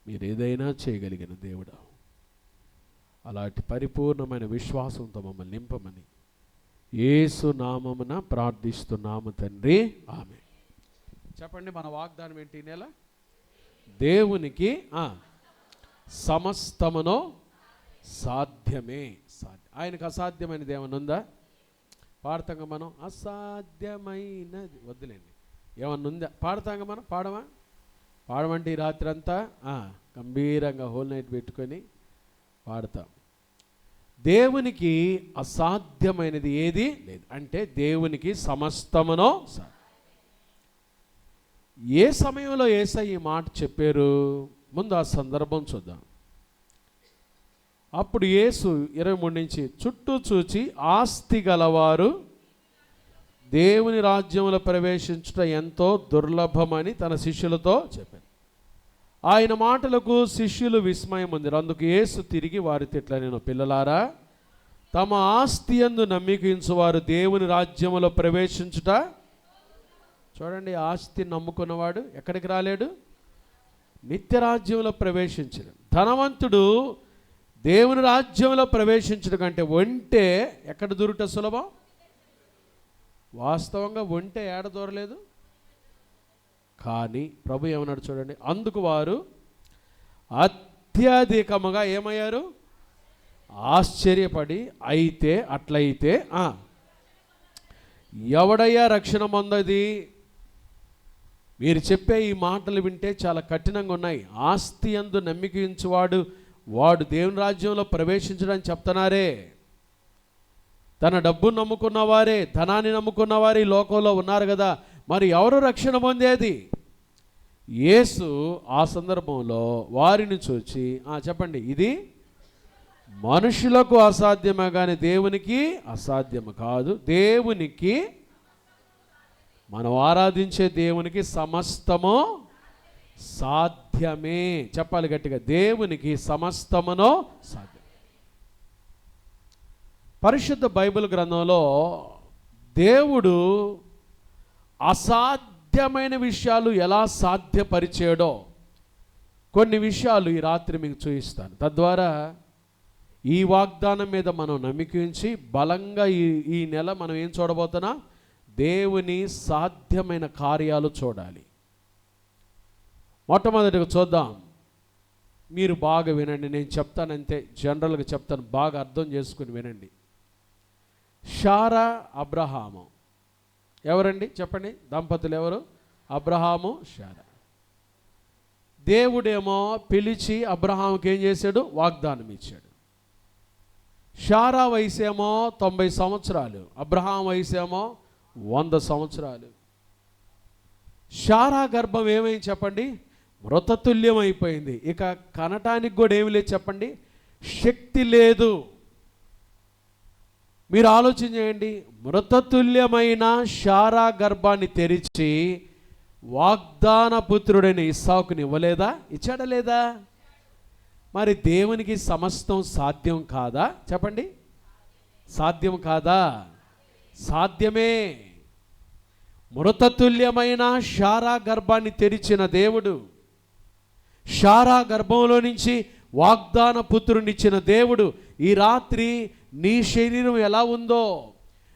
మీరు ఏదైనా చేయగలిగిన దేవుడు. అలాంటి పరిపూర్ణమైన విశ్వాసంతో మమ్మల్ని నింపమని యేసు నామమున ప్రార్థిస్తున్నాము తండ్రి, ఆమేన్. చెప్పండి, మన వాగ్దానం ఏంటి? ఈ నెల దేవునికి సమస్తమును సాధ్యమే. ఆయనకు అసాధ్యమైనది ఏమైనా ఉందా? పాడతాంగా మనం, అసాధ్యమైనది వద్దులేండి. ఏమన్నా ఉందా? పాడతాంగా మనం, పాడమంటే ఈ రాత్రి అంతా గంభీరంగా హోల్ నైట్ పెట్టుకొని పాడతాం. దేవునికి అసాధ్యమైనది ఏది లేదు. అంటే దేవునికి సమస్తమును. ఏ సమయంలో యేసయ్య ఈ మాట చెప్పారు? ముందు ఆ సందర్భం చూద్దాం. అప్పుడు యేసు 23 నుంచి, చుట్టూ చూచి ఆస్తి గలవారు దేవుని రాజ్యంలో ప్రవేశించుట ఎంతో దుర్లభమని తన శిష్యులతో చెప్పారు. ఆయన మాటలకు శిష్యులు విస్మయం పొందారు. అందుకు యేసు తిరిగి వారితో ఇట్లా, నేను పిల్లలారా, తమ ఆస్తి యందు నమ్మికించువారు దేవుని రాజ్యంలో ప్రవేశించుట. చూడండి, ఆస్తి నమ్ముకున్నవాడు ఎక్కడికి రాలేడు? నిత్య రాజ్యంలో ప్రవేశించడు. ధనవంతుడు దేవుని రాజ్యంలో ప్రవేశించడం కంటే ఒంటే ఎక్కడ దూరుట సులభం? వాస్తవంగా ఒంటే ఏడ దూరలేదు. కానీ ప్రభు ఏమన్నాడు చూడండి, అందుకు వారు అత్యధికముగా ఏమయ్యారు? ఆశ్చర్యపడి, అయితే అట్లయితే ఎవడయ్యా రక్షణ పొందది? మీరు చెప్పే ఈ మాటలు వింటే చాలా కఠినంగా ఉన్నాయి. ఆస్తి యందు నమ్మికించువాడు వాడు దేవుని రాజ్యంలో ప్రవేశించడానికి చెప్తున్నారే. తన డబ్బును నమ్ముకున్నవారే, ధనాన్ని నమ్ముకున్నవారు ఈ లోకంలో ఉన్నారు కదా, మరి ఎవరు రక్షణ పొందేది? యేసు ఆ సందర్భంలో వారిని చూచి చెప్పండి, ఇది మనుషులకు అసాధ్యమే కానీ దేవునికి అసాధ్యము కాదు. దేవునికి, మనం ఆరాధించే దేవునికి సమస్తము సాధ్యమే. చెప్పాలి గట్టిగా, దేవునికి సమస్తమును సాధ్యం. పరిశుద్ధ బైబిల్ గ్రంథంలో దేవుడు అసాధ్యమైన విషయాలు ఎలా సాధ్యపరిచాడో కొన్ని విషయాలు ఈ రాత్రి మీకు చూపిస్తాను. తద్వారా ఈ వాగ్దానం మీద మనం నమ్మికించి బలంగా ఈ నెల మనం ఏం చూడబోతున్నా? దేవుని సాధ్యమైన కార్యాలు చూడాలి. మొట్టమొదటిగా చూద్దాం. మీరు బాగా వినండి, నేను చెప్తానంతే, జనరల్గా చెప్తాను, బాగా అర్థం చేసుకుని వినండి. శారా, అబ్రహాము ఎవరండి? చెప్పండి, దంపతులు ఎవరు? అబ్రహాము, శారా. దేవుడేమో పిలిచి అబ్రహాముకి ఏం చేశాడు? వాగ్దానం ఇచ్చాడు. శారా వయసేమో 90 సంవత్సరాలు, అబ్రహాం వయసేమో 100 సంవత్సరాలు. శారా గర్భం ఏమైంది చెప్పండి? మృతతుల్యం అయిపోయింది. ఇక కనటానికి కూడా ఏమి లేదు చెప్పండి, శక్తి లేదు. మీరు ఆలోచన చేయండి, మృతతుల్యమైన శారా గర్భాన్ని తెరిచి వాగ్దాన పుత్రుడైన ఇస్సాకుని ఇవ్వలేదా? ఇచ్చాడా లేదా? మరి దేవునికి సమస్తం సాధ్యం కాదా? చెప్పండి, సాధ్యం కాదా? సాధ్యమే. మృతతుల్యమైన శారా గర్భాన్ని తెరిచిన దేవుడు, శారా గర్భంలో నుంచి వాగ్దాన పుత్రునిచ్చిన దేవుడు, ఈ రాత్రి నీ శరీరం ఎలా ఉందో,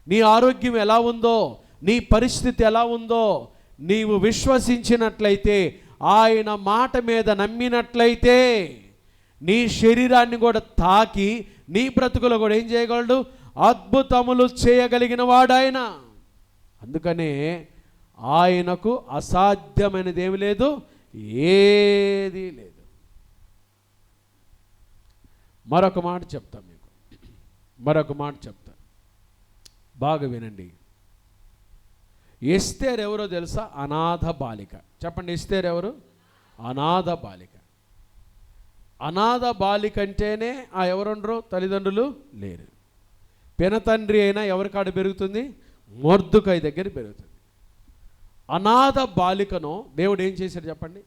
నీ ఆరోగ్యం ఎలా ఉందో, నీ పరిస్థితి ఎలా ఉందో, నీవు విశ్వసించినట్లయితే, ఆయన మాట మీద నమ్మినట్లయితే, నీ శరీరాన్ని కూడా తాకి నీ బ్రతుకులో కూడా ఏం చేయగలడు? అద్భుతములు చేయగలిగిన వాడాయన. అందుకనే ఆయనకు అసాధ్యమైనది ఏమి లేదు, ఏది లేదు. మరొక మాట చెప్తాను మీకు, మరొక మాట చెప్తాను, బాగా వినండి. ఎస్తేర్ ఎవరో తెలుసా? అనాథ బాలిక. చెప్పండి, ఎస్తేర్ ఎవరు? అనాథ బాలిక. అనాథ బాలిక అంటేనే ఎవరుండరు? తల్లిదండ్రులు లేరు. పెనతండ్రి అయినా ఎవరి కాడ పెరుగుతుంది? మొర్దుకై దగ్గర పెరుగుతుంది. అనాథ బాలికను దేవుడు ఏం చేశాడు చెప్పండి?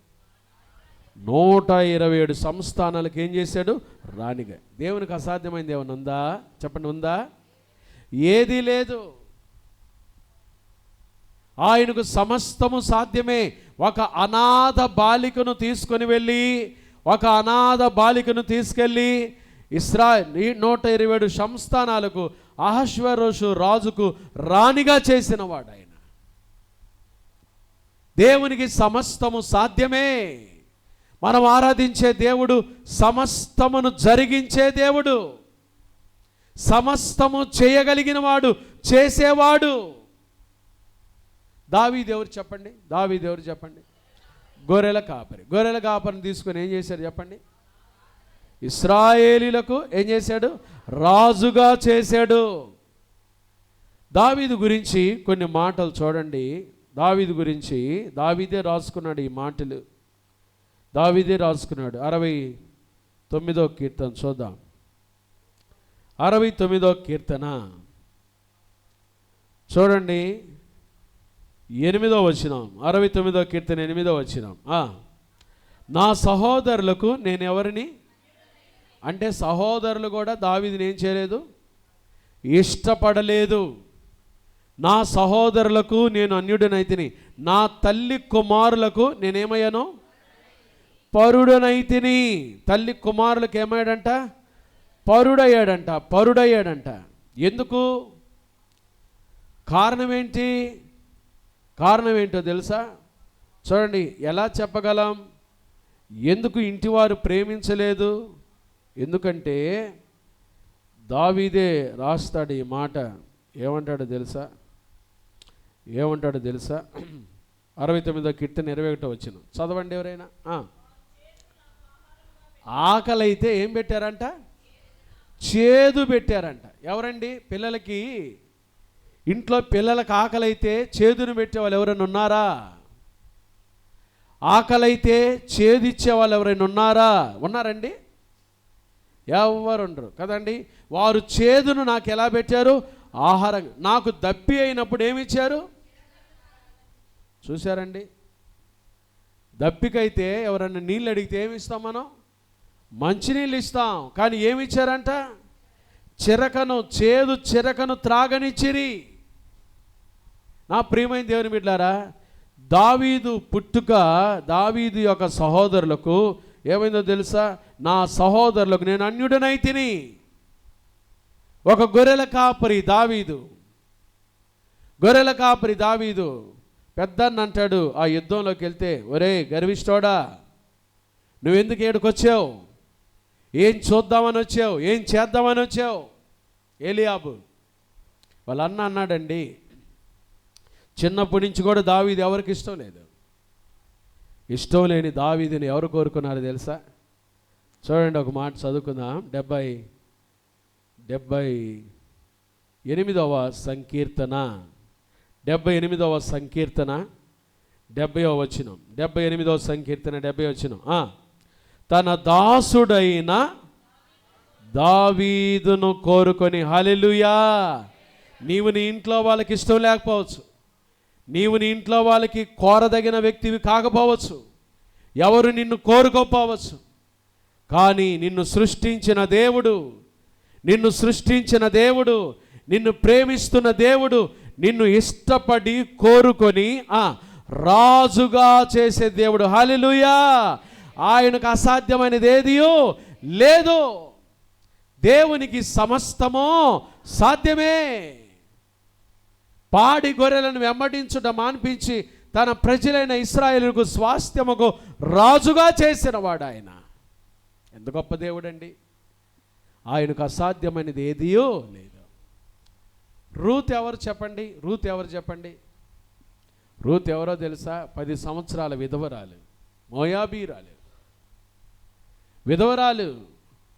127 సంస్థానాలకు ఏం చేశాడు? రాణిగా. దేవునికి అసాధ్యమైంది ఏమన్నా ఉందా? చెప్పండి, ఉందా? ఏదీ లేదు. ఆయనకు సమస్తము సాధ్యమే. ఒక అనాథ బాలికను తీసుకొని వెళ్ళి ఒక అనాథ బాలికను తీసుకెళ్ళి 127 సంస్థానాలకు అహష్వేరోషు రాజుకు రాణిగా చేసిన వాడు ఆయన. దేవునికి సమస్తము సాధ్యమే. మనం ఆరాధించే దేవుడు సమస్తమును జరిగించే దేవుడు, సమస్తము చేయగలిగిన వాడు, చేసేవాడు. దావీదు ఎవరు చెప్పండి? దావీదు ఎవరు చెప్పండి? గొర్రెల కాపరి. గొర్రెల కాపరిని తీసుకొని ఏం చేశాడు చెప్పండి? ఇశ్రాయేలీలకు ఏం చేశాడు? రాజుగా చేశాడు. దావీదు గురించి కొన్ని మాటలు చూడండి. దావీదు గురించి దావీదే రాసుకున్నాడు. ఈ మాటలు దావీదే రాసుకున్నాడు. 69వ కీర్తన చూద్దాం. 69వ కీర్తన చూడండి, 8వ వచనం. 69వ కీర్తన 8వ వచనం. నా సహోదరులకు నేను ఎవరిని అంటే, సహోదరులు కూడా దావీదుని ఏం చేయలేదు? ఇష్టపడలేదు. నా సహోదరులకు నేను అన్యుడనైతిని, నా తల్లి కుమారులకు నేనేమయ్యాను? పరుడనైతిని. తల్లి కుమారులకు ఏమయ్యాడంట? పరుడయ్యాడంట. పరుడయ్యాడంట. ఎందుకు? కారణం ఏంటి? కారణం ఏంటో తెలుసా? చూడండి, ఎలా చెప్పగలం ఎందుకు ఇంటివారు ప్రేమించలేదు? ఎందుకంటే దావీదే రాస్తాడు ఈ మాట. ఏమంటాడో తెలుసా? 69వ కీర్తన 21వ వచనం చదవండి ఎవరైనా. ఆకలి అయితే ఏం పెట్టారంట? చేదు పెట్టారంట. ఎవరండి? పిల్లలకి, ఇంట్లో పిల్లలకు ఆకలి అయితే చేదును పెట్టే వాళ్ళు ఎవరైనా ఉన్నారా? ఆకలి అయితే చేదు ఇచ్చే వాళ్ళు ఎవరైనా ఉన్నారా? ఉన్నారండి? ఎవరు ఉండరు కదండి. వారు చేదును నాకు ఎలా పెట్టారు? ఆహారం. నాకు దప్పి అయినప్పుడు ఏమి ఇచ్చారు? చూశారండి. దప్పికైతే ఎవరన్నా నీళ్ళు అడిగితే ఏమి ఇస్తాం మనం? మంచినీళ్ళు ఇస్తాం. కానీ ఏమి ఇచ్చారంట? చిరకను, చేదు చిరకను త్రాగనిచ్చిరి. నా ప్రియమైన దేవుని బిడ్డలారా, దావీదు పుట్టుక, దావీదు యొక్క సహోదరులకు ఏమైందో తెలుసా? నా సహోదరులకు నేను అన్యుడనైతిని. ఒక గొర్రెల కాపరి దావీదు, గొర్రెల కాపరి దావీదు పెద్దన్న అంటాడు ఆ యుద్ధంలోకి వెళ్తే, ఒరే గర్విష్టోడా, నువ్వెందుకు ఏడుకొచ్చావు? ఏం చూద్దామని వచ్చావు? ఏం చేద్దామని వచ్చావు? ఏలియాబు వాళ్ళ అన్న అన్నాడండి, చిన్నప్పటి నుంచి కూడా దావీదు ఎవరికి ఇష్టం లేదు. ఇష్టం లేని దావీదుని ఎవరు కోరుకున్నారు తెలుసా? చూడండి, ఒక మాట చదువుకుందాం. 78వ సంకీర్తన, 78వ సంకీర్తన 70వ వచనం. 78వ సంకీర్తన 70వ వచనం. తన దాసుడైన దావీదును కోరుకొని. హల్లెలూయా. నీవు నీ ఇంట్లో వాళ్ళకి ఇష్టం లేకపోవచ్చు, నీవు నీ ఇంట్లో వాళ్ళకి కోరదగిన వ్యక్తివి కాకపోవచ్చు, ఎవరు నిన్ను కోరుకోపోవచ్చు, కానీ నిన్ను సృష్టించిన దేవుడు, నిన్ను ప్రేమిస్తున్న దేవుడు, నిన్ను ఇష్టపడి కోరుకొని రాజుగా చేసే దేవుడు. హల్లెలూయా. ఆయనకు అసాధ్యమైనది ఏదియో లేదు. దేవునికి సమస్తమో సాధ్యమే. పాడి గొర్రెలను వెంబడించుట మాన్పించి తన ప్రజలైన ఇశ్రాయేలుకు స్వాస్థ్యముకు రాజుగా చేసిన వాడు ఆయన. ఎంత గొప్ప దేవుడండి. ఆయనకు అసాధ్యమైనది ఏదియో లేదు. రూత్ ఎవరు చెప్పండి? రూత్ ఎవరో తెలుసా? 10 సంవత్సరాల విధవరాలు, మోయాబీరాలు, విధవరాలు.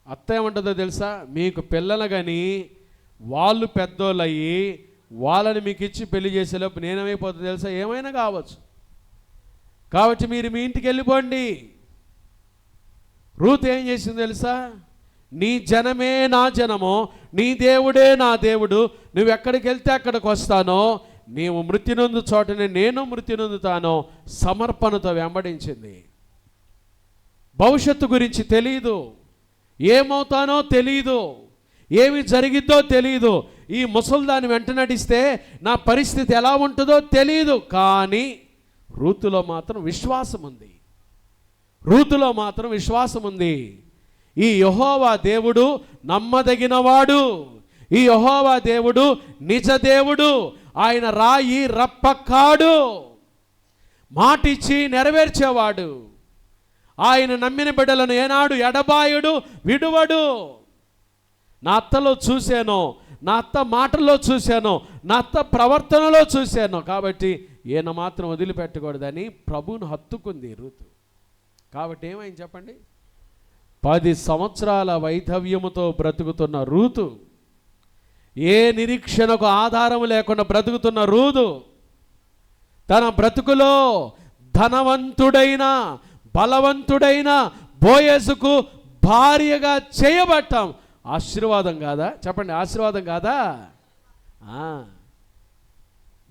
అత్త ఏమంటుందో తెలుసా? మీకు పిల్లలు కానీ వాళ్ళు పెద్దోళ్ళయ్యి వాళ్ళని మీకు ఇచ్చి పెళ్లి చేసేలోపు నేనేమైపోతుంది తెలుసా? ఏమైనా కావచ్చు. కాబట్టి మీరు మీ ఇంటికి వెళ్ళిపోండి. రూత్ ఏం చేసింది తెలుసా? నీ జనమే నా జనము, నీ దేవుడే నా దేవుడు, నువ్వు ఎక్కడికి వెళ్తే అక్కడికి వస్తానో, నీవు మృతి నొందు చోటనే నేను మృతి నొందుతానో సమర్పణతో వెంబడించింది. భవిష్యత్తు గురించి తెలియదు, ఏమవుతానో తెలియదు, ఏమి జరిగిద్దో తెలియదు. ఈ ముసల్దాన్ని వెంట నడిస్తే నా పరిస్థితి ఎలా ఉంటుందో తెలియదు. కానీ రూతులో మాత్రం విశ్వాసం ఉంది. రూతులో మాత్రం విశ్వాసం ఉంది. ఈ యెహోవా దేవుడు నమ్మదగినవాడు, ఈ యెహోవా దేవుడు నిజ దేవుడు, ఆయన రాయి రప్ప కాడు, మాటిచ్చి నెరవేర్చేవాడు. ఆయన నమ్మిన బిడ్డలను ఏనాడు ఎడబాయుడు, విడువడు. నా అత్తలో చూశాను, నా అత్త మాటల్లో చూశాను, నా అత్త ప్రవర్తనలో చూశాను, కాబట్టి ఈయన మాత్రం వదిలిపెట్టకూడదని ప్రభువును హత్తుకుంది రూతు. కాబట్టి ఏమైంది చెప్పండి? 10 సంవత్సరాల వైధవ్యముతో బ్రతుకుతున్న రూతు, ఏ నిరీక్షణకు ఆధారం లేకుండా బ్రతుకుతున్న రూతు తన బ్రతుకులో ధనవంతుడైన బలవంతుడైన బోయజుకు భార్యగా చేయబట్టాం. ఆశీర్వాదం కాదా చెప్పండి? ఆశీర్వాదం కాదా?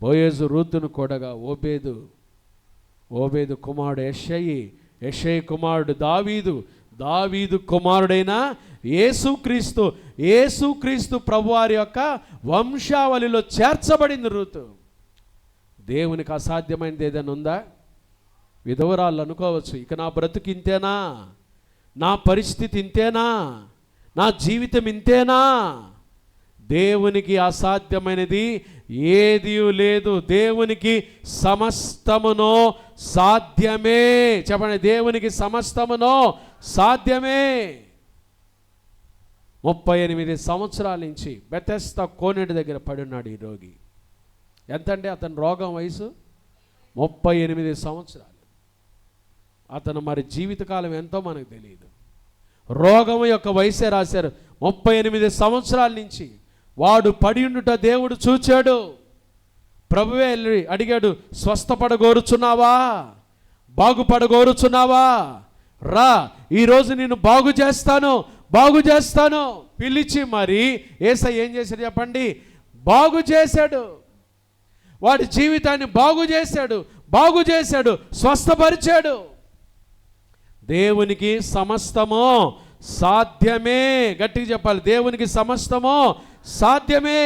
బోయజు రూతును కూడగా ఓబేదు కుమారుడు యెషయి, యెషయి కుమారుడు దావీదు కుమారుడైన యేసుక్రీస్తు ప్రభువారి యొక్క వంశావళిలో చేర్చబడింది రూతు. దేవునికి అసాధ్యమైనది ఏదైనా ఉందా? విధవరాళ్ళు అనుకోవచ్చు, ఇక నా బ్రతుకు ఇంతేనా, నా పరిస్థితి ఇంతేనా, నా జీవితం ఇంతేనా? దేవునికి అసాధ్యమైనది ఏదీ లేదు. దేవునికి సమస్తమునో సాధ్యమే. చెప్పండి, దేవునికి సమస్తమునో సాధ్యమే. 38 సంవత్సరాల నుంచి బెతెస్దా కోనేటి దగ్గర పడున్నాడు ఈ రోగి. ఎంతంటే అతని రోగం వయసు 38 సంవత్సరాలు. అతను మరి జీవితకాలం ఎంతో మనకు తెలియదు. రోగం యొక్క వయసే రాశారు. 38 సంవత్సరాల నుంచి వాడు పడి ఉండుట దేవుడు చూచాడు. ప్రభువే వెళ్ళి అడిగాడు, స్వస్థపడగోరుచున్నావా, బాగుపడగోరుచున్నావా, రా, ఈరోజు నేను బాగు చేస్తాను పిలిచి మరి యేసయ్య ఏం చేశాడు చెప్పండి? బాగు చేశాడు. వాడి జీవితాన్ని బాగు చేశాడు, స్వస్థపరిచాడు. దేవునికి సమస్తమో సాధ్యమే. గట్టిగా చెప్పాలి, దేవునికి సమస్తమో సాధ్యమే.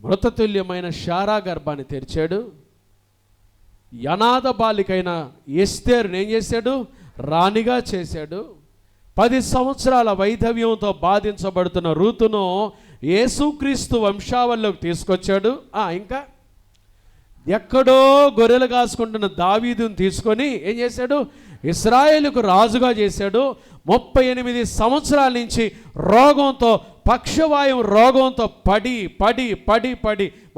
మృతతుల్యమైన శారా గర్భాన్ని తెరిచాడు. అనాథ బాలికైన ఎస్తేరుని ఏం చేశాడు? రాణిగా చేశాడు. 10 సంవత్సరాల వైధవ్యంతో బాధించబడుతున్న రూతును యేసుక్రీస్తు వంశావళిలోకి తీసుకొచ్చాడు. ఇంకా ఎక్కడో గొర్రెలు కాసుకుంటున్న దావీదుని తీసుకొని ఏం చేశాడు? ఇశ్రాయేలుకు రాజుగా చేశాడు. 38 సంవత్సరాల నుంచి రోగంతో, పక్షవాయువు రోగంతో పడి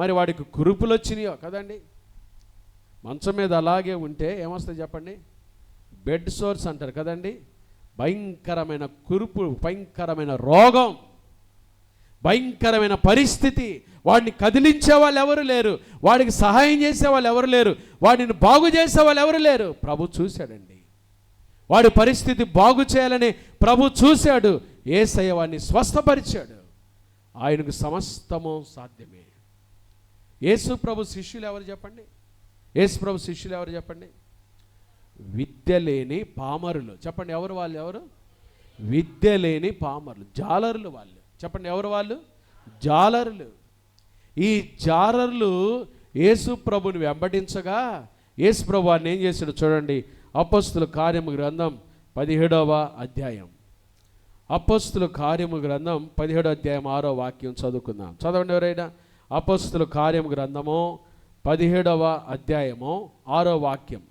మరి వాడికి కురుపులు వచ్చినాయో కదండి. మంచం మీద అలాగే ఉంటే ఏమొస్తుంది చెప్పండి? బెడ్ సోర్స్ అంటారు కదండి. భయంకరమైన కురుపు, భయంకరమైన రోగం, భయంకరమైన పరిస్థితి. వాడిని కదిలించే వాళ్ళు ఎవరు లేరు, వాడికి సహాయం చేసే వాళ్ళు ఎవరు లేరు, వాడిని బాగు చేసే వాళ్ళు ఎవరు లేరు. ప్రభు చూశాడండి. వాడి పరిస్థితి బాగు చేయాలని ప్రభు చూశాడు. యేసయ్య వాడిని స్వస్థపరిచాడు. ఆయనకు సమస్తము సాధ్యమే. యేసు ప్రభు శిష్యులు ఎవరు చెప్పండి? విద్య లేని పామరులు. చెప్పండి, ఎవరు వాళ్ళు? ఎవరు? విద్య లేని పామరులు, జాలరులు వాళ్ళు. చెప్పండి, ఎవరు వాళ్ళు? జాలరులు. ఈ జాలరులు యేసు ప్రభుని వెంబడించగా యేసు ప్రభు వారిని ఏం చేశాడు చూడండి. అపోస్తుల కార్యము గ్రంథం 17వ అధ్యాయం. అపోస్తుల కార్యము గ్రంథం 17వ అధ్యాయం 6వ వాక్యం చదువుకుందాం. చదవండి ఎవరైనా. అపోస్తుల కార్యము గ్రంథము 17వ అధ్యాయము 6వ వాక్యం.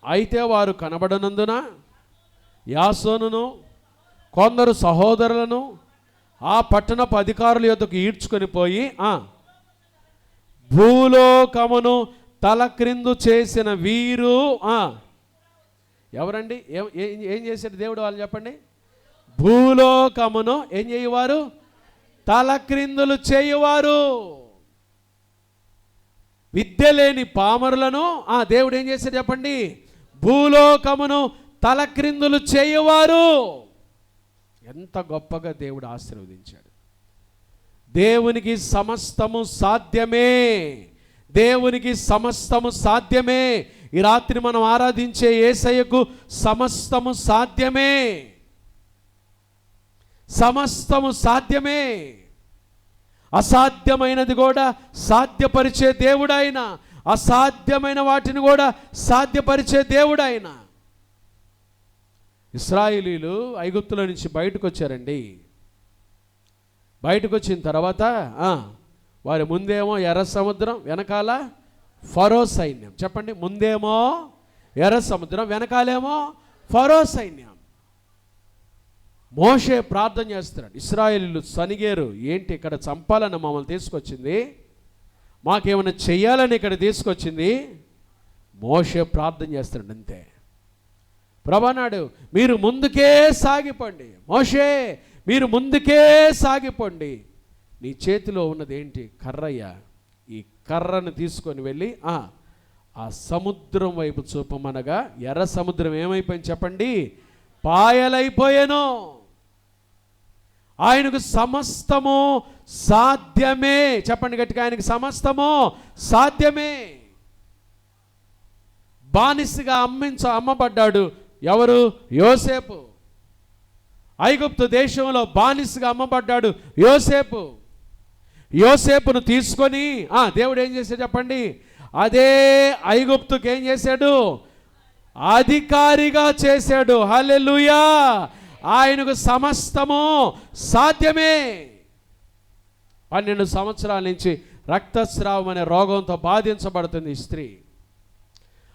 అయితే వారు కనబడనందున యాసోనును కొందరు సహోదరులను ఆ పట్టణపు అధికారుల యొద్దకు ఈడ్చుకొని పోయి భూలోకమును తలక్రిందు చేసిన వీరు ఎవరండి? ఏం చేశాడు దేవుడు? వాళ్ళు చెప్పండి. భూలోకమును ఏం చేయువారు? తలక్రిందులు చేయువారు. విద్య లేని పామరులను దేవుడు ఏం చేశాడు చెప్పండి? భూలోకమును తలక్రిందులు చేయువారు. ఎంత గొప్పగా దేవుడు ఆశీర్వదించాడు. దేవునికి సమస్తము సాధ్యమే. దేవునికి సమస్తము సాధ్యమే. ఈ రాత్రి మనం ఆరాధించే యేసయ్యకు సమస్తము సాధ్యమే. సమస్తము సాధ్యమే. అసాధ్యమైనది కూడా సాధ్యపరిచే దేవుడు ఆయన. అసాధ్యమైన వాటిని కూడా సాధ్యపరిచే దేవుడు ఆయన. ఇశ్రాయేలీయులు ఐగుప్తులో నుంచి బయటకు వచ్చారండి. బయటకు వచ్చిన తర్వాత వారి ముందేమో ఎర్ర సముద్రం, వెనకాల ఫరో సైన్యం. చెప్పండి, ముందేమో ఎర్ర సముద్రం, వెనకాలేమో ఫరో సైన్యం. మోషే ప్రార్థన చేస్తున్నాడు. ఇశ్రాయేలీయులు సనిగేరు, ఏంటి ఇక్కడ చంపాలని మమ్మల్ని తీసుకొచ్చింది, మాకేమైనా చెయ్యాలని ఇక్కడ తీసుకొచ్చింది. మోషే ప్రార్థన చేస్తున్నాడు అంతే. ప్రభానాడు, మీరు ముందుకే సాగిపోండి, మోషే మీరు ముందుకే సాగిపోండి. నీ చేతిలో ఉన్నది ఏంటి? కర్రయ్య. ఈ కర్రను తీసుకొని వెళ్ళి ఆ సముద్రం వైపు చూపమనగా ఎర్ర సముద్రం ఏమైపోయింది చెప్పండి? పాయలైపోయాను. ఆయనకు సమస్తము సాధ్యమే. చెప్పండి గట్టిగా, ఆయనకు సమస్తము సాధ్యమే. బానిసగా అమ్మబడ్డాడు. ఎవరు? యోసేపు. ఐగుప్తు దేశంలో బానిసగా అమ్మబడ్డాడు యోసేపు. యోసేపును తీసుకొని దేవుడు ఏం చేశాడు చెప్పండి? అదే ఐగుప్తుకి ఏం చేశాడు? అధికారిగా చేశాడు. హల్లెలూయా! ఆయనకు సమస్తము సాధ్యమే. 12 సంవత్సరాల నుంచి రక్తస్రావం అనే రోగంతో బాధించబడుతుంది ఈ స్త్రీ.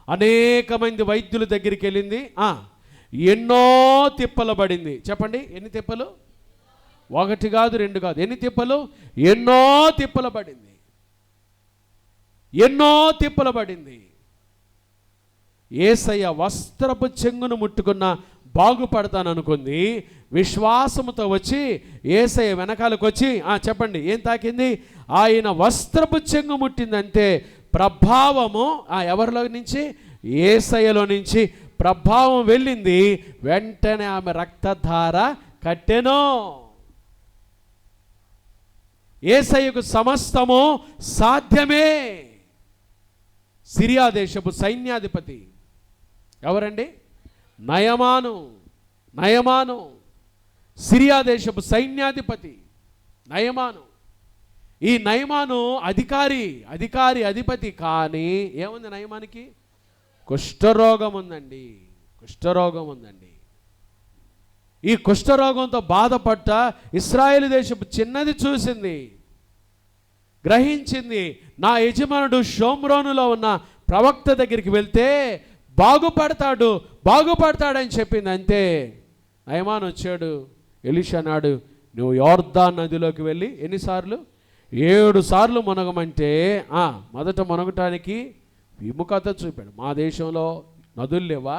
అనేక మంది వైద్యుల దగ్గరికి వెళ్ళింది. ఎన్నో తిప్పలు పడింది. చెప్పండి, ఎన్ని తిప్పలు? 1 కాదు 2 కాదు, ఎన్ని తిప్పలు? ఎన్నో తిప్పలు పడింది. ఎన్నో తిప్పలు పడింది. యేసయ్య వస్త్రపు చెంగును ముట్టుకున్న బాగుపడతాననుకుంది. విశ్వాసముతో వచ్చి యేసయ్య వెనకాలకు వచ్చి చెప్పండి, ఏం తాకింది? ఆయన వస్త్రపు చెంగు ముట్టిందంటే ప్రభావము ఎవరిలో నుంచి? యేసయ్యలో నుంచి ప్రభావం వెళ్ళింది. వెంటనే ఆమె రక్తధార కట్టెను. యేసయ్యకు సమస్తము సాధ్యమే. సిరియా దేశపు సైన్యాధిపతి ఎవరండి? నయమాను. సిరియా దేశపు సైన్యాధిపతి నయమాను. ఈ నయమాను అధిపతి. కానీ ఏముంది నయమానికి? కుష్ఠరోగం ఉందండి. ఈ కుష్ఠరోగంతో బాధపడ్డ ఇశ్రాయేలు దేశపు చిన్నది చూసింది, గ్రహించింది. నా యజమానుడు షోమ్రోనులో ఉన్న ప్రవక్త దగ్గరికి వెళ్తే బాగుపడతాడని చెప్పింది. అంతే. నయమాను వచ్చాడు. ఎలీషా అన్నాడు, నువ్వు యోర్దాన్ నదిలోకి వెళ్ళి ఎన్నిసార్లు? 7 సార్లు మునగమంటే మొదట మునగటానికి విముఖత చూపాడు. మా దేశంలో నదులు లేవా?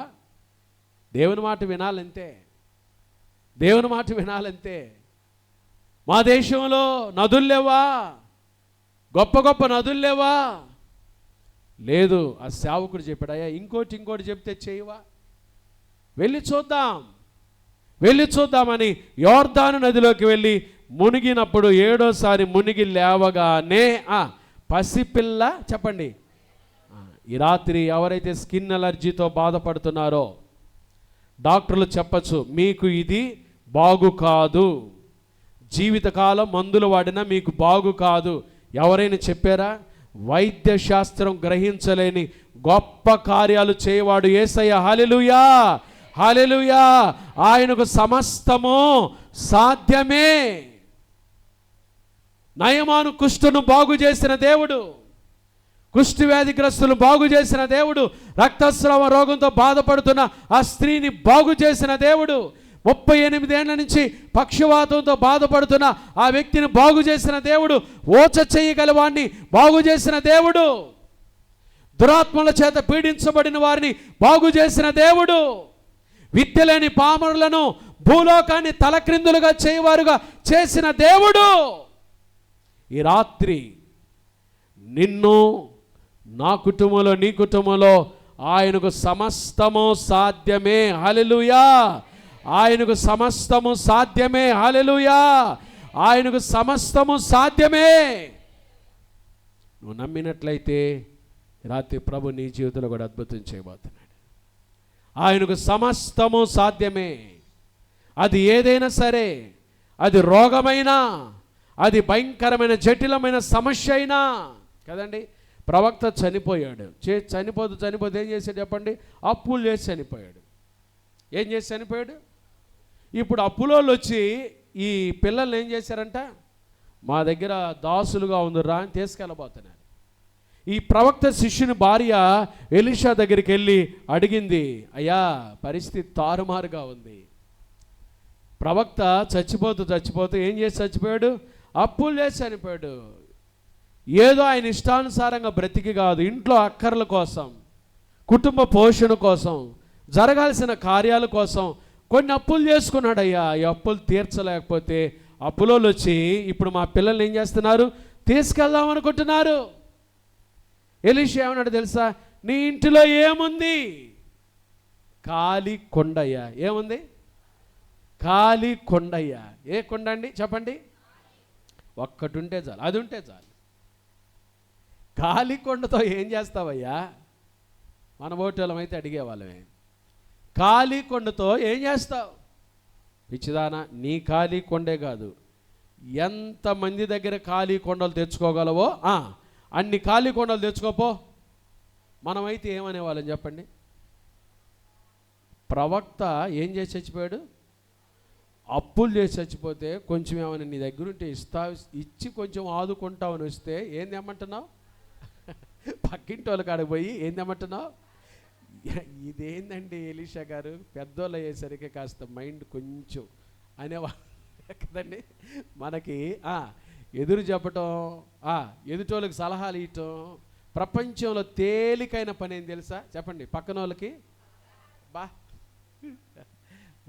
దేవుని మాట వినాలంతే. మా దేశంలో నదులు లేవా? గొప్ప నదులు లేవా? లేదు. ఆ సేవకుడు చెప్పాడు, అయ్యా ఇంకోటి చెప్తే చేయవా? వెళ్ళి చూద్దామని యోర్దాను నదిలోకి వెళ్ళి మునిగినప్పుడు 7వ మునిగి లేవగానే పసిపిల్ల. చెప్పండి, ఈ రాత్రి ఎవరైతే స్కిన్ అలర్జీతో బాధపడుతున్నారో డాక్టర్లు చెప్పచ్చు, మీకు ఇది బాగు కాదు, జీవితకాలం మందులు వాడినా మీకు బాగు కాదు. ఎవరైనా చెప్పారా? వైద్య శాస్త్రం గ్రహించలేని గొప్ప కార్యాలు చేయవాడు యేసయ్య. హల్లెలూయా! హల్లెలూయా! ఆయనకు సమస్తము సాధ్యమే. నయమాను కుష్ఠును బాగు చేసిన దేవుడు, కుష్ఠ వ్యాధిగ్రస్తులు బాగు చేసిన దేవుడు, రక్తస్రావ రోగంతో బాధపడుతున్న ఆ స్త్రీని బాగు చేసిన దేవుడు, 38 ఏళ్ల నుంచి పక్షవాతంతో బాధపడుతున్న ఆ వ్యక్తిని బాగు చేసిన దేవుడు, ఓచ చేయగలవాడిని బాగు చేసిన దేవుడు, దురాత్మల చేత పీడించబడిన వారిని బాగు చేసిన దేవుడు, విద్య లేని పామరులను భూలోకాన్ని తలక్రిందులుగా చేయవారుగా చేసిన దేవుడు. ఈ రాత్రి నిన్ను, నా కుటుంబంలో, నీ కుటుంబంలో ఆయనకు సమస్తము సాధ్యమే. హల్లెలూయా! ఆయనకు సమస్తము సాధ్యమే. హల్లెలూయా! ఆయనకు సమస్తము సాధ్యమే. నువ్వు నమ్మినట్లయితే రాత్రి ప్రభు నీ జీవితంలో కూడా అద్భుతం చేయబోతున్నాడు. ఆయనకు సమస్తము సాధ్యమే. అది ఏదైనా సరే, అది రోగమైనా, అది భయంకరమైన జటిలమైన సమస్య అయినా కదండి. ప్రవక్త చనిపోయాడు. చనిపోతే ఏం చేశాడు చెప్పండి? అప్పులు చేసి చనిపోయాడు. ఏం చేసి చనిపోయాడు? ఇప్పుడు అప్పులోళ్ళు వచ్చి ఈ పిల్లల్ని ఏం చేశారంట? మా దగ్గర దాసులుగా ఉందిరా అని తీసుకెళ్ళబోతున్నారు. ఈ ప్రవక్త శిష్యుని భార్య ఎలీషా దగ్గరికి వెళ్ళి అడిగింది, అయ్యా పరిస్థితి తారుమారుగా ఉంది. ప్రవక్త చచ్చిపోతూ ఏం చేసి చచ్చిపోయాడు? అప్పులు చేసి చనిపోయాడు. ఏదో ఆయన ఇష్టానుసారంగా బ్రతికి కాదు, ఇంట్లో అక్కర్ల కోసం, కుటుంబ పోషణ కోసం, జరగాల్సిన కార్యాల కోసం కొన్ని అప్పులు చేసుకున్నాడయ్యా. ఈ అప్పులు తీర్చలేకపోతే అప్పులోళ్ళు వచ్చి ఇప్పుడు మా పిల్లల్ని ఏం చేస్తున్నారు? తీసుకెళ్దాం అనుకుంటున్నారు. ఎలీషా ఏమన్నాడు తెలుసా? నీ ఇంటిలో ఏముంది? ఖాళీ కొండయ్యా. ఏముంది? ఖాళీ కొండయ్యా. ఏ కొండ అండి చెప్పండి? ఒక్కటి ఉంటే చాలు, అది ఉంటే చాలు. ఖాళీ కొండతో ఏం చేస్తావయ్యా? మన ఓటోలం అయితే అడిగేవాళ్ళమే, ఖాళీ కొండతో ఏం చేస్తావు? పిచ్చిదానా, నీ ఖాళీ కొండే కాదు, ఎంతమంది దగ్గర ఖాళీ కొండలు తెచ్చుకోగలవో అన్ని ఖాళీ కొండలు తెచ్చుకోపో. మనమైతే ఏమనేవాళ్ళని చెప్పండి? ప్రవక్త ఏం చేసి చచ్చిపోయాడు? అప్పులు చేసి చచ్చిపోతే కొంచెం ఏమైనా నీ దగ్గర ఉంటే ఇచ్చి కొంచెం ఆదుకుంటామని వస్తే ఏం తెమ్మంటున్నావు? పక్కింటి వాళ్ళకి ఆడిపోయి ఏం తెమ్మంటున్నావు? ఇదేందండి ఎలీషా గారు, పెద్దోళ్ళు అయ్యేసరికి కాస్త మైండ్ కొంచెం అనేవాళ్ళు కదండి. మనకి ఎదురు చెప్పటం, ఎదుటోళ్ళకి సలహాలు ఇవ్వటం ప్రపంచంలో తేలికైన పని ఏం తెలుసా చెప్పండి? పక్కన వాళ్ళకి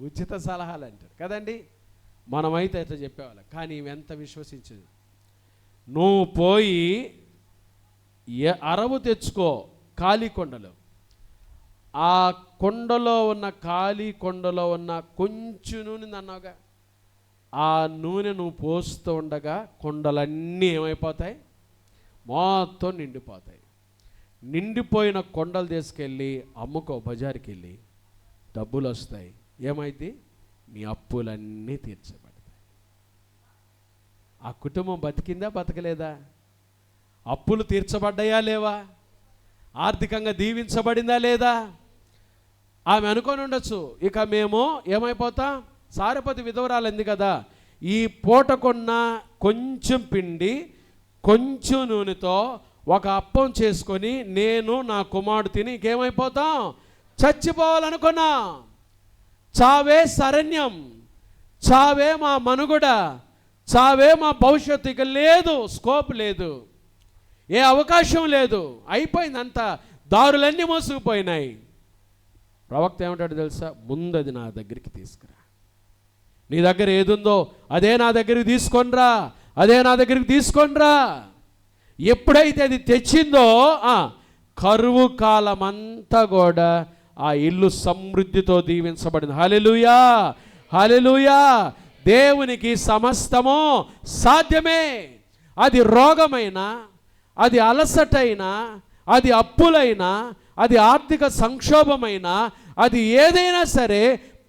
ఉచిత సలహాలు అంటారు కదండి. మనమైతే అట్లా చెప్పేవాళ్ళం. కానీ ఇవెంత విశ్వసించదు. నువ్వు పోయి అరవు తెచ్చుకో ఖాళీ కొండలో. ఆ కొండలో ఉన్న ఖాళీ కొండలో ఉన్న కొంచెం నూనె అన్నావుగా, ఆ నూనె నువ్వు పోస్తూ ఉండగా కొండలన్నీ ఏమైపోతాయి? మొత్తం నిండిపోతాయి. నిండిపోయిన కొండలు తీసుకెళ్ళి అమ్ముకో, బజారుకి వెళ్ళి డబ్బులు వస్తాయి. ఏమైంది? నీ అప్పులన్నీ తీర్చబడతాయి. ఆ కుటుంబం బతికిందా బతకలేదా? అప్పులు తీర్చబడ్డాయా లేవా? ఆర్థికంగా దీవించబడిందా లేదా? ఆమె అనుకొని ఉండొచ్చు, ఇక మేము ఏమైపోతాం? సారెపతి విధవరాలు ఉంది కదా, ఈ పూటకున్న కొంచెం పిండి కొంచెం నూనెతో ఒక అప్పం చేసుకొని నేను నా కుమారుడు తిని ఇంకేమైపోతాం? చచ్చిపోవాలనుకున్నా. చావే శరణ్యం, చావే మా మనుగడ, చావే మా భవిష్యత్తు. ఇక లేదు, స్కోప్ లేదు, ఏ అవకాశం లేదు, అయిపోయింది అంతా, దారులన్నీ మోసుకుపోయినాయి. ప్రవక్త ఏమంటాడు తెలుసా? ముందు అది నా దగ్గరికి తీసుకురా. నీ దగ్గర ఏదుందో అదే నా దగ్గరికి తీసుకొనిరా, అదే నా దగ్గరికి తీసుకొనిరా. ఎప్పుడైతే అది తెచ్చిందో కరువు కాలం అంతా కూడా ఆ ఇల్లు సమృద్ధితో దీవించబడింది. హల్లెలూయా, హల్లెలూయా. దేవునికి సమస్తము సాధ్యమే. అది రోగమైనా, అది అలసటైనా, అది అప్పులైనా, అది ఆర్థిక సంక్షోభమైనా, అది ఏదైనా సరే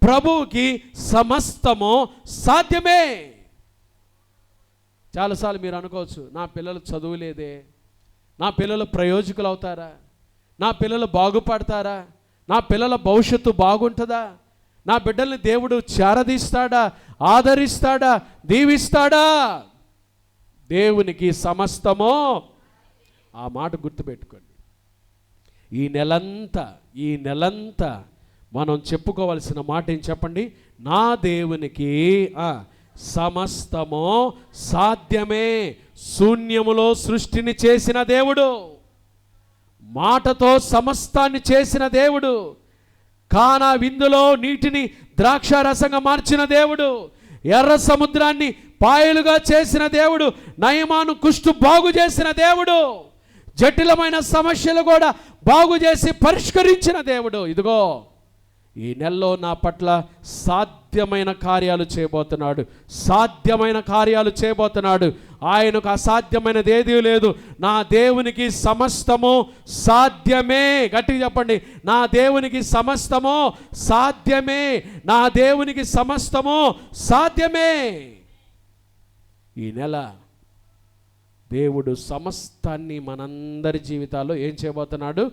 ప్రభువుకి సమస్తము సాధ్యమే. చాలాసార్లు మీరు అనుకోవచ్చు, నా పిల్లలు చదువులేదే, నా పిల్లలు ప్రయోజకులు అవుతారా, నా పిల్లలు బాగుపడతారా, నా పిల్లల భవిష్యత్తు బాగుంటుందా, నా బిడ్డల్ని దేవుడు చేరదీస్తాడా, ఆదరిస్తాడా, దీవిస్తాడా? దేవునికి సమస్తము. ఆ మాట గుర్తుపెట్టుకోండి. ఈ నెలంతా మనం చెప్పుకోవాల్సిన మాట ఏం చెప్పండి? నా దేవునికి సమస్తము సాధ్యమే. శూన్యములో సృష్టిని చేసిన దేవుడు, మాటతో సమస్తాన్ని చేసిన దేవుడు, కానా విందులో నీటిని ద్రాక్షారసంగా మార్చిన దేవుడు, ఎర్ర సముద్రాన్ని పాయలుగా చేసిన దేవుడు, నయమాను కుష్టు బాగు చేసిన దేవుడు, జటిలమైన సమస్యలు కూడా బాగు చేసి పరిష్కరించిన దేవుడు. ఇదిగో ఈ నెలలో నా పట్ల సాధ్యమైన కార్యాలు చేయబోతున్నాడు, సాధ్యమైన కార్యాలు చేయబోతున్నాడు. ఆయనకు అసాధ్యమైనది ఏదీ లేదు. నా దేవునికి సమస్తము సాధ్యమే. గట్టిగా చెప్పండి, నా దేవునికి సమస్తము సాధ్యమే, నా దేవునికి సమస్తము సాధ్యమే. ఈ నెల దేవుడు సమస్తాన్ని మనందరి జీవితాల్లో ఏం చేయబోతున్నాడు?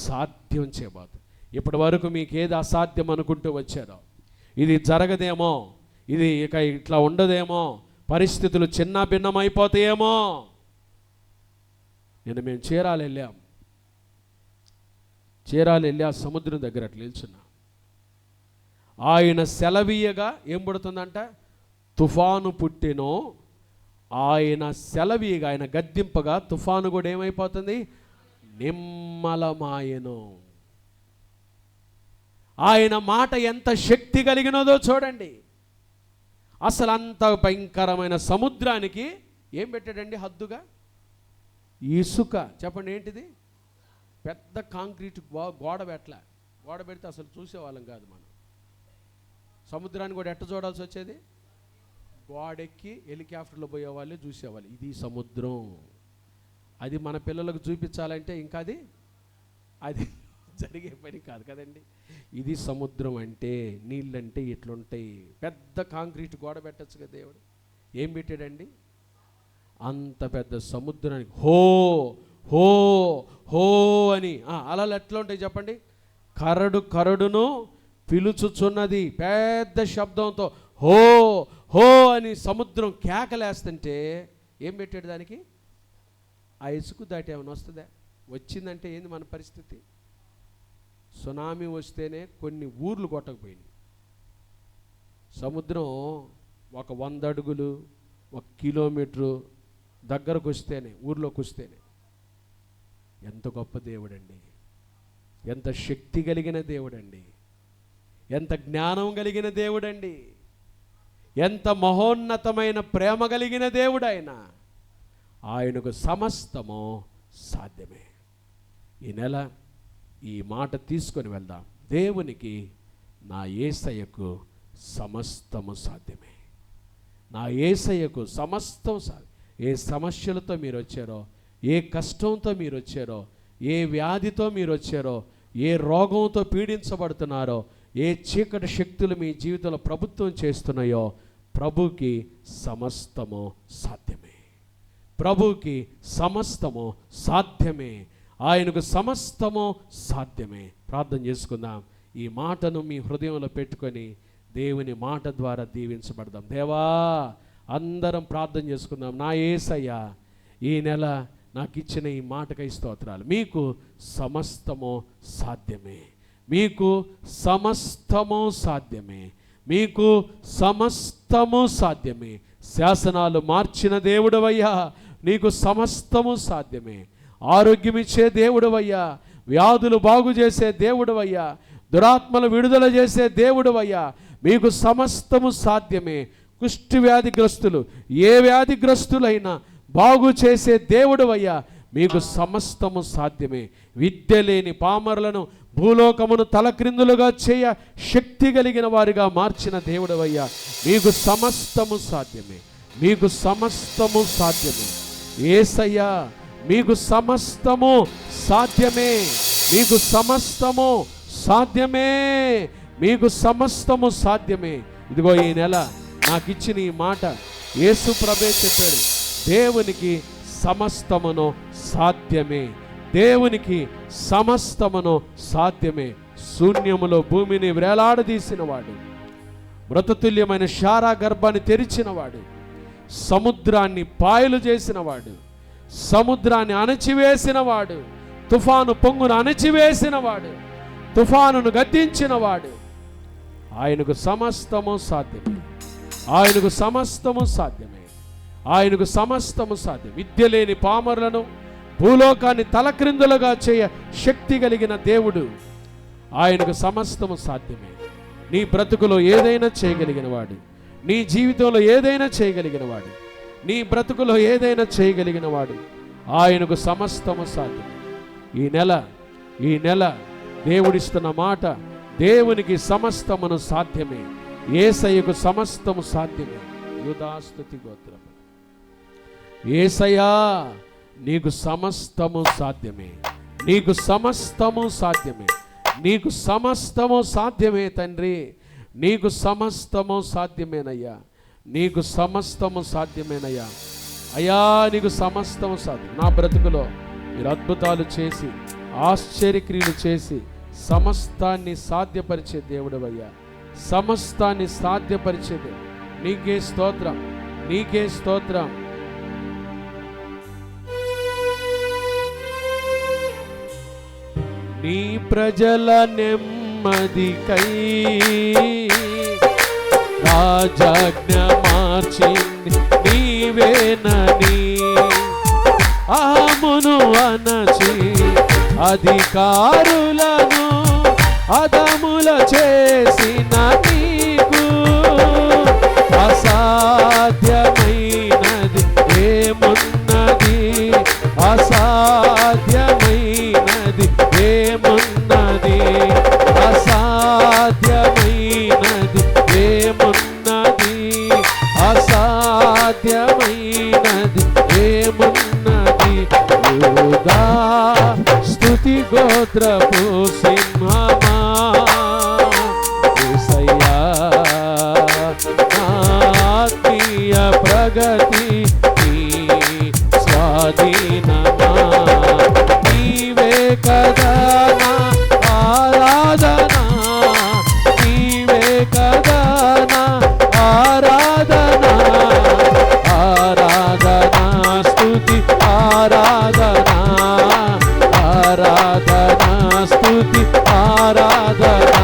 సాధ్యం చేయబోతున్నాడు. ఇప్పటి వరకు మీకు ఏది అసాధ్యం అనుకుంటూ వచ్చారో, ఇది జరగదేమో, ఇది ఇక ఇట్లా ఉండదేమో, పరిస్థితులు చిన్న భిన్నమైపోతాయేమో. మేము చీరాలు వెళ్ళి ఆ సముద్రం దగ్గర అట్లా నిల్చున్నా. ఆయన సెలవీయగా ఏం పుడుతుందంట? తుఫాను పుట్టెను. ఆయన సెలవీయగా, ఆయన గద్దింపగా తుఫాను కూడా ఏమైపోతుంది? నిమ్మలమాయెను. ఆయన మాట ఎంత శక్తి కలిగినదో చూడండి. అసలు అంత భయంకరమైన సముద్రానికి ఏం పెట్టాడండి హద్దుగా? ఇసుక. చెప్పండి ఏంటిది? పెద్ద కాంక్రీట్ గోడ పెట్టలే. గోడ పెడితే అసలు చూసేవాళ్ళం కాదు మనం. సముద్రాన్ని కూడా ఎట్ట చూడాల్సి వచ్చేది? గోడెక్కి హెలికాప్టర్లో పోయేవాళ్ళు చూసేవాళ్ళు. ఇది సముద్రం. అది మన పిల్లలకు చూపించాలంటే ఇంకా అది జరిగే పని కాదు కదండి. ఇది సముద్రం అంటే, నీళ్ళంటే ఇట్లుంటాయి. పెద్ద కాంక్రీట్ గోడ పెట్టచ్చు కదా దేవుడు. ఏం పెట్టాడండి? అంత పెద్ద సముద్రానికి హో హో హో అని అలలు ఎట్లా ఉంటాయి చెప్పండి? కరడును పిలుచుచున్నది పెద్ద శబ్దంతో హో హో అని సముద్రం కేకలేస్తుంటే ఏం పెట్టాడు దానికి? ఆ ఇసుకు దాటి ఏమైనా వస్తుందా? వచ్చిందంటే ఏంది మన పరిస్థితి? సునామీ వస్తేనే కొన్ని ఊర్లు కొట్టకపోయినాయి. సముద్రం ఒక 100 అడుగులు, 1 కిలోమీటరు దగ్గరకు వస్తేనే, ఊర్లోకి వస్తేనే. ఎంత గొప్ప దేవుడండి, ఎంత శక్తి కలిగిన దేవుడండి, ఎంత జ్ఞానం కలిగిన దేవుడండి, ఎంత మహోన్నతమైన ప్రేమ కలిగిన దేవుడు ఆయన. ఆయనకు సమస్తము సాధ్యమే. ఈ నెల ఈ మాట తీసుకొని వెళ్దాం. దేవునికి, నా యేసయ్యకు సమస్తము సాధ్యమే. నా యేసయ్యకు సమస్తం సాధ్యం. ఏ సమస్యలతో మీరు వచ్చారో, ఏ కష్టంతో మీరు వచ్చారో, ఏ వ్యాధితో మీరు వచ్చారో, ఏ రోగంతో పీడించబడుతున్నారో, ఏ చీకటి శక్తులు మీ జీవితంలో ప్రభుత్వం చేస్తున్నాయో, ప్రభుకి సమస్తము సాధ్యమే. ప్రభుకి సమస్తము సాధ్యమే. ఆయనకు సమస్తము సాధ్యమే. ప్రార్థన చేసుకుందాం. ఈ మాటను మీ హృదయంలో పెట్టుకొని దేవుని మాట ద్వారా దీవించబడదాం. దేవా, అందరం ప్రార్థన చేసుకుందాం. నా యేసయ్య, ఈ నెల నాకు ఇచ్చిన ఈ మాటకై స్తోత్రాలు. మీకు సమస్తము సాధ్యమే. మీకు సమస్తము సాధ్యమే. మీకు సమస్తము సాధ్యమే. శాసనాలు మార్చిన దేవుడవయ్యా, నీకు సమస్తము సాధ్యమే. ఆరోగ్యమిచ్చే దేవుడవయ్యా, వ్యాధులు బాగు చేసే దేవుడవయ్యా, దురాత్మలు విడుదల చేసే దేవుడవయ్యా, మీకు సమస్తము సాధ్యమే. కుష్టి వ్యాధిగ్రస్తులు, ఏ వ్యాధిగ్రస్తులైనా బాగు చేసే దేవుడవయ్యా, మీకు సమస్తము సాధ్యమే. విద్య లేని పామరులను భూలోకమును తలక్రిందులుగా చేయ శక్తి కలిగిన వారిగా మార్చిన దేవుడవయ్యా, మీకు సమస్తము సాధ్యమే. మీకు సమస్తము సాధ్యమే. యేసయ్యా, మీకు సమస్తము సాధ్యమే. మీకు సమస్తము సాధ్యమే. మీకు సమస్తము సాధ్యమే. ఇదిగో ఈ నెల నాకు ఇచ్చిన ఈ మాట యేసు ప్రభువే చెప్పాడు. దేవునికి సమస్తమును సాధ్యమే. దేవునికి సమస్తమును సాధ్యమే. శూన్యములో భూమిని వేలాడదీసిన వాడు, మృతతుల్యమైన శారా గర్భాన్ని తెరిచినవాడు, సముద్రాన్ని పాయలు చేసినవాడు, సముద్రాన్ని అణచివేసినవాడు, తుఫాను పొంగును అణచివేసినవాడు, తుఫానును గద్దించినవాడు. ఆయనకు సమస్తము సాధ్యమే. ఆయనకు సమస్తము సాధ్యమే. ఆయనకు సమస్తము సాధ్యం. విద్య లేని పామరులను భూలోకాన్ని తలక్రిందులుగా చేయ శక్తి కలిగిన దేవుడు. ఆయనకు సమస్తము సాధ్యమే. నీ బ్రతుకులో ఏదైనా చేయగలిగిన వాడు, నీ జీవితంలో ఏదైనా చేయగలిగిన వాడు, నీ బ్రతుకులో ఏదైనా చేయగలిగిన వాడు. ఆయనకు సమస్తము సాధ్యం. ఈ నెల దేవుడిస్తున్న మాట, దేవునికి సమస్తమును సాధ్యమే. యేసయ్యకు సమస్తము సాధ్యమే. యూదాస్తుతి గోత్రం, యేసయ్యా, నీకు సమస్తము సాధ్యమే. నీకు సమస్తము సాధ్యమే. నీకు సమస్తము సాధ్యమే తండ్రి. నీకు సమస్తము సాధ్యమేనయ్యా. నీకు సమస్తము సాధ్యమేనయ్యా. అయ్యా నీకు సమస్తం సాధ్యం. నా బ్రతుకులో మీరు అద్భుతాలు చేసి ఆశ్చర్యక్రియలు చేసి సమస్తాన్ని సాధ్యపరిచే దేవుడవయ్యా, సమస్తాన్ని సాధ్యపరిచే దేవుడు. నీకే స్తోత్రం, నీకే స్తోత్రం. నీ ప్రజల నెమ్మదికై రాజాజ్ఞ మార్చింది నీవేనని అహమును అనచి అధికారులను అదముల చేసిన నీకు అసాధ్యమైనది ఏమున్నది, అసాధ్యమైనది ఏమున్నది, అసాధ్యమైనది ఏమున్నది, అసాధ్యమైనది ఏమున్నది. యూదా స్తుతి గోత్రపు సింహమా యేసయ్యా, ఆత్మీయ ప్రగతి నీ స్వాధీనమా. నీవే కదా నా ఆరాధన, నీవే కదా నా ఆరాధన, ఆరాధన స్తుతి ఆరాధన, ఆరాధన స్తుతి ఆరాధన.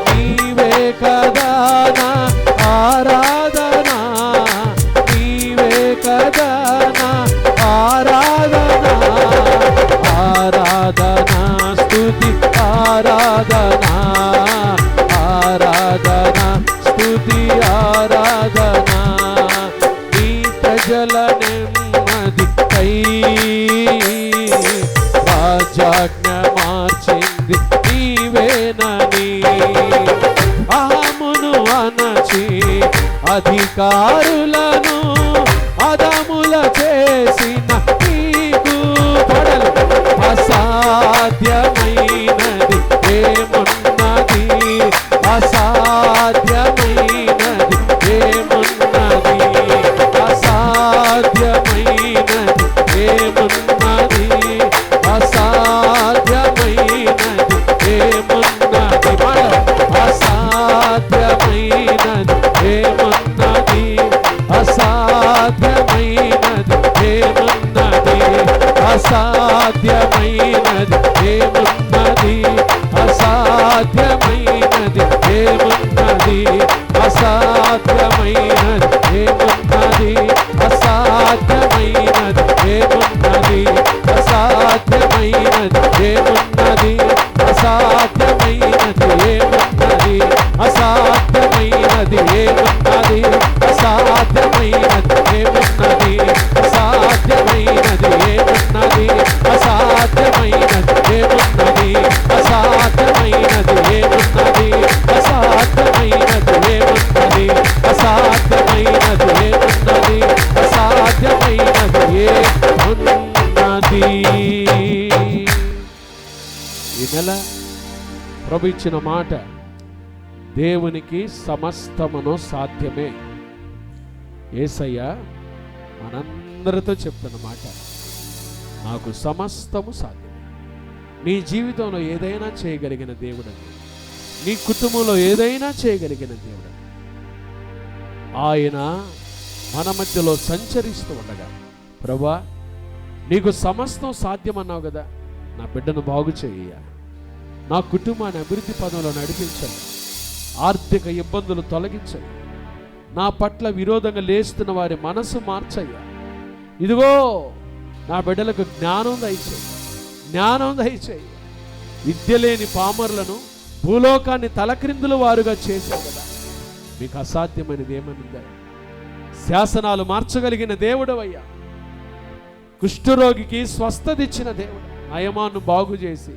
నీవే కదా నా ఆరాధన, నీవే కదా నా ఆరాధన, ఆరాధన స్తుతి ఆరాధన, ఆరాధన స్తుతి ఆరాధన. నీ ప్రజల నెమ్మదికై రాజాజ్ఞ మార్చింది నీవేనని అహమును అనచి అధికారులను అదముల చేసిన నీకు పడలు. అసాధ్యమైనది ఏమున్నది, అసాధ్యమైనది ఏమున్నది, అసాధ్యమైనది ఏమున్నది, అసాధ్యమైనది ఏమున్నది, అసాధ్యమైనది ఏమున్నది, అసాధ్యమైనది ఏమున్నది, అసాధ్యమైనది ఏమున్నది, అసాధ్యమైనది ఏమున్నది, అసాధ్యమైనది ఏమున్నది, అసాధ్యమైనది ఏమున్నది, అసాధ్యమైనది ఏమున్నది, అసాధ్యమైనది ఏమున్నది, అసాధ్యమైనది ఏమున్నది, అసాధ్యమైనది ఏమున్నది, అసాధ్యమైనది ఏమున్నది, అసాధ్యమైనది ఏమున్నది, అసాధ్యమైనది ఏమున్నది, అసాధ్యమైనది ఏమున్నది, అసాధ్యమైనది ఏమున్నది, అసాధ్యమైనది ఏమున్నది. ఈ నెల ప్రభు ఇచ్చిన మాట, దేవునికి సమస్తమును సాధ్యమే. యేసయ్య మనందరితో చెప్తున్న మాట, నాకు సమస్తము సాధ్యమే. నీ జీవితంలో ఏదైనా చేయగలిగిన దేవుడని, నీ కుటుంబంలో ఏదైనా చేయగలిగిన దేవుడని ఆయన మన మధ్యలో సంచరిస్తూ ఉండగా, ప్రభువా నీకు సమస్తం సాధ్యమన్నావు కదా, నా బిడ్డను బాగు చేయ, నా కుటుంబాన్ని అభివృద్ధి పదంలో నడిపించండి, ఆర్థిక ఇబ్బందులు తొలగించండి, నా పట్ల విరోధంగా లేస్తున్న వారి మనసు మార్చయ్యా, ఇదిగో నా బిడ్డలకు జ్ఞానం దయచేయి, జ్ఞానం దయచేయి. విద్య లేని పామరులను భూలోకాన్ని తలక్రిందులు వారుగా చేశావు కదా, మీకు అసాధ్యమైనది ఏమనుందా? శాసనాలు మార్చగలిగిన దేవుడవయ్యా, కుష్ఠరోగికి స్వస్థత ఇచ్చిన దేవుడు, నయమాను బాగు చేసి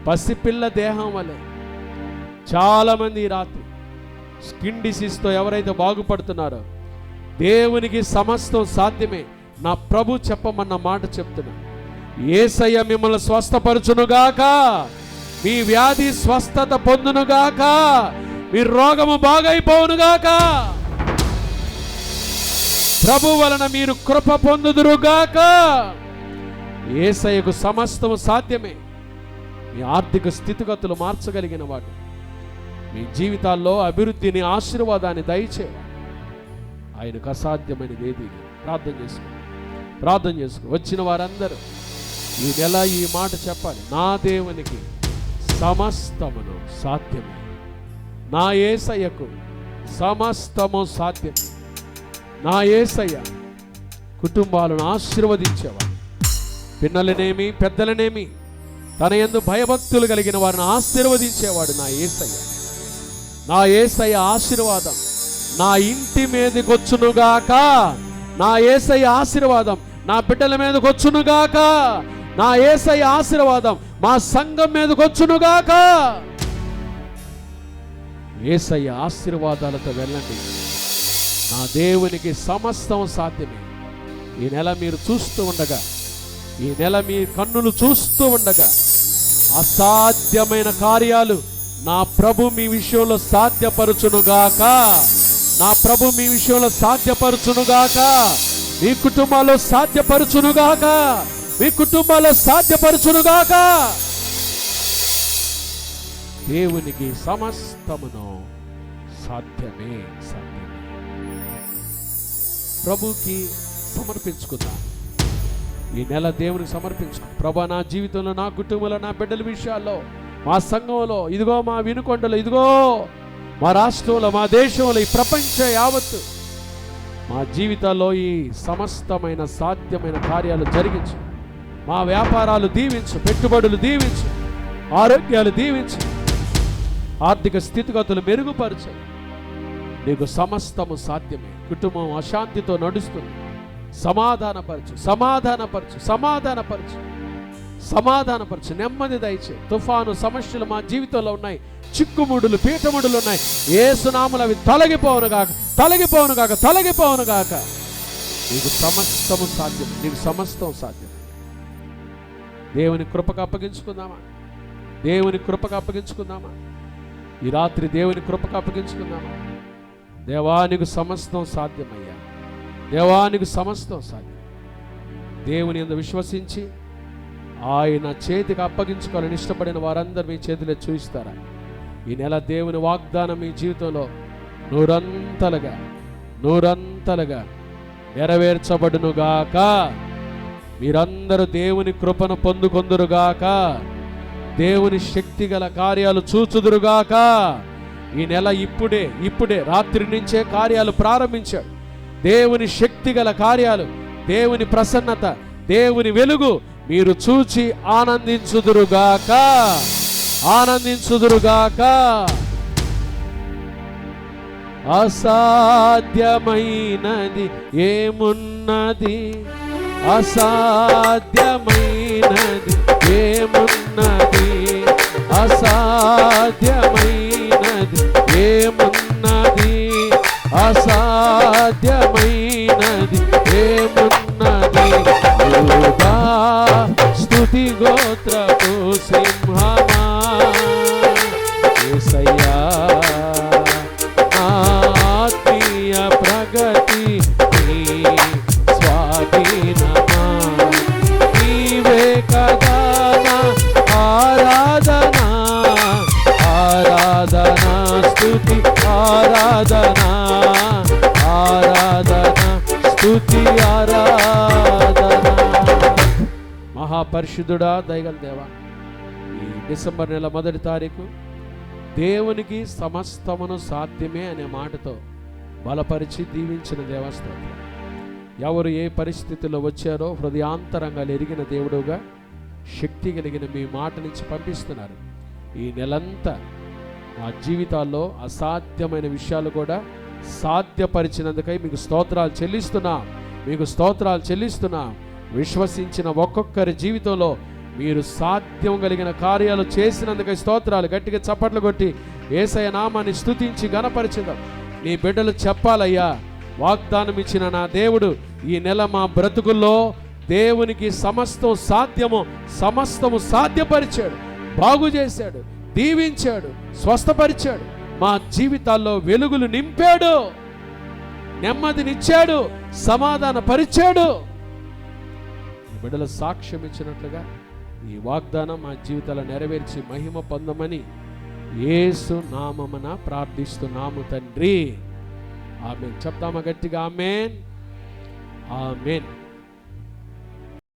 పసిపిల్ల దేహం వలె చాలామంది ఈ రాత్రి స్కిన్ డిసీజ్తో ఎవరైతే బాగుపడుతున్నారో, దేవునికి సమస్తం సాధ్యమే. నా ప్రభు చెప్పమన్న మాట చెప్తున్నా, యేసయ్య మిమ్మల్ని స్వస్థపరచునుగాక, మీ వ్యాధి స్వస్థత పొందునుగాక, మీ రోగము బాగైపోవునుగాక. ప్రభు వలన మీరు కృప పొందుదురుగాక. యేసయ్యకు సమస్తము సాధ్యమే. మీ ఆర్థిక స్థితిగతులు మార్చగలిగిన వాడు, మీ జీవితాల్లో అభివృద్ధిని, ఆశీర్వాదాన్ని దయచేవాడు. ఆయనకు అసాధ్యమైనది ఏది లేదు. ప్రార్థన చేసుకో. వచ్చిన వారందరూ ఈ నెల ఈ మాట చెప్పాలి: నా దేవునికి సమస్తమును సాధ్యమే. నా యేసయ్యకు సమస్తము సాధ్యమే. నా యేసయ్య కుటుంబాలను ఆశీర్వదించేవాడు. పిన్నలనేమి పెద్దలనేమి తన యందు భయభక్తులు కలిగిన వారిని ఆశీర్వదించేవాడు నా యేసయ్య. నా యేసయ్య ఆశీర్వాదం నా ఇంటి మీదకి వచ్చునుగాక. నా యేసయ్య ఆశీర్వాదం నా బిడ్డల మీదకి వచ్చునుగాక. నా యేసయ్య ఆశీర్వాదం మా సంఘం మీదకి వచ్చునుగాక. యేసయ్య ఆశీర్వాదాలతో వెళ్ళండి. నా దేవునికి సమస్తం సాధ్యమే. ఈ నెల మీరు చూస్తూ ఉండగా, ఈ నెల మీ కన్నులు చూస్తూ ఉండగా అసాధ్యమైన కార్యాలు నా ప్రభు మీ విషయంలో సాధ్యపరచునుగాక. నా ప్రభు మీ విషయంలో సాధ్యపరచునుగాక. మీ కుటుంబాల్లో సాధ్యపరచునుగాక. మీ కుటుంబాల్లో సాధ్యపరచునుగాక. దేవునికి సమస్తమును సాధ్యమే. ప్రభుకి సమర్పించుకుందాం. ఈ నెల దేవునికి సమర్పించుకుందాం. ప్రభా, నా జీవితంలో, నా కుటుంబంలో, నా బిడ్డల విషయాల్లో, మా సంఘంలో, ఇదిగో మా వినుకొండలో, ఇదిగో మా రాష్ట్రంలో, మా దేశంలో, ఈ ప్రపంచ యావత్తు మా జీవితాల్లో ఈ సమస్తమైన సాధ్యమైన కార్యాలు జరిగించు. మా వ్యాపారాలు దీవించు, పెట్టుబడులు దీవించు, ఆరోగ్యాలు దీవించు, ఆర్థిక స్థితిగతులు మెరుగుపరచు. నీకు సమస్తము సాధ్యమే. కుటుంబం అశాంతితో నడుస్తుంది. సమాధానపరచు, సమాధానపరచు, సమాధానపరచు, సమాధానపరచు. నెమ్మది దయచే. తుఫాను సమస్యలు మా జీవితంలో ఉన్నాయి. చిక్కుముడులు, పీఠముడులు ఉన్నాయి. యేసు నామమున అవి తొలగిపోవునుగాక, తొలగిపోవునుగాక, తొలగిపోవునుగాక. నీకు సమస్తము సాధ్యం. నీకు సమస్తం సాధ్యం. దేవుని కృపకు అప్పగించుకుందామా? దేవుని కృపకు అప్పగించుకుందామా? ఈ రాత్రి దేవుని కృపకు అప్పగించుకుందామా? దేవానికి సమస్తం సాధ్యమయ్యా. దేవానికి సమస్తం సాధ్యం. దేవుని యందు విశ్వసించి ఆయన చేతికి అప్పగించుకోవాలని ఇష్టపడిన వారందరూ మీ చేతిలో చూపిస్తారా? ఈ నెల దేవుని వాగ్దానం మీ జీవితంలో నూరంతలుగా నూరంతలుగా నెరవేర్చబడునుగాక. మీరందరూ దేవుని కృపను పొందుకొందురుగాక. దేవుని శక్తి గల కార్యాలు చూచుదురుగాక. ఈ నెల ఇప్పుడే రాత్రి నుంచే కార్యాలు ప్రారంభించాడు. దేవుని శక్తి గల కార్యాలు, దేవుని ప్రసన్నత, దేవుని వెలుగు మీరు చూచి ఆనందించుదురుగాక, ఆనందించుదురుగాక. అసాధ్యమైనది ఏమున్నది? అసాధ్యమైనది ఏమున్నది? అసాధ్యమైనది ఏమున్నది? అసాధ్యమైనది ఏమున్నది? యోగా స్తుతి గోత్రపు సింహమా యేసయ్యా, ఆత్మీయ ప్రగతి నీ స్వాధీనమా. నీవే కదా నా ఆరాధన, ఆరాధన స్తుతి, ఆరాధన, ఆరాధన స్తుతి, ఆరాధన. మహాపరిశుద్ధుడా, దయగల దేవా, ఈ డిసెంబర్ నెల 1వ తారీఖు దేవునికి సమస్తమును సాధ్యమే అనే మాటతో బలపరిచి దీవించిన దేవస్థానం. ఎవరు ఏ పరిస్థితుల్లో వచ్చారో హృదయాంతరంగాలు ఎరిగిన దేవుడుగా శక్తి కలిగిన మీ మాట నుంచి పంపిస్తున్నారు. ఈ నెలంతా మా జీవితాల్లో అసాధ్యమైన విషయాలు కూడా సాధ్యపరిచినందుకై మీకు స్తోత్రాలు చెల్లిస్తున్నా, మీకు స్తోత్రాలు చెల్లిస్తున్నా. విశ్వసించిన ఒక్కొక్కరి జీవితంలో మీరు సాధ్యం కలిగిన కార్యాలు చేసినందుకై స్తోత్రాలు. గట్టిగా చప్పట్లు కొట్టి యేసయ్య నామాన్ని స్తుతించి గణపరిచిందాం. నీ బిడ్డలు చెప్పాలయ్యా, వాగ్దానం ఇచ్చిన నా దేవుడు ఈ నెల మా బ్రతుకుల్లో దేవునికి సమస్తం సాధ్యము, సమస్తము సాధ్యపరిచాడు, బాగు చేశాడు, దీవించాడు, స్వస్థపరిచాడు. మా జీవితాల్లో వెలుగులు నింపాడు, నెమ్మదినిచ్చాడు, సమాధాన పరిచాడు. ఈ బిడ్డల సాక్ష్యం ఇచ్చినట్లుగా ఈ వాగ్దానం మా జీవితాలు నెరవేర్చి మహిమ పొందమని యేసు నామమున ప్రార్థిస్తున్నాము తండ్రి. ఆమేన్. చెప్తామా గట్టిగా? ఆమేన్, ఆమేన్.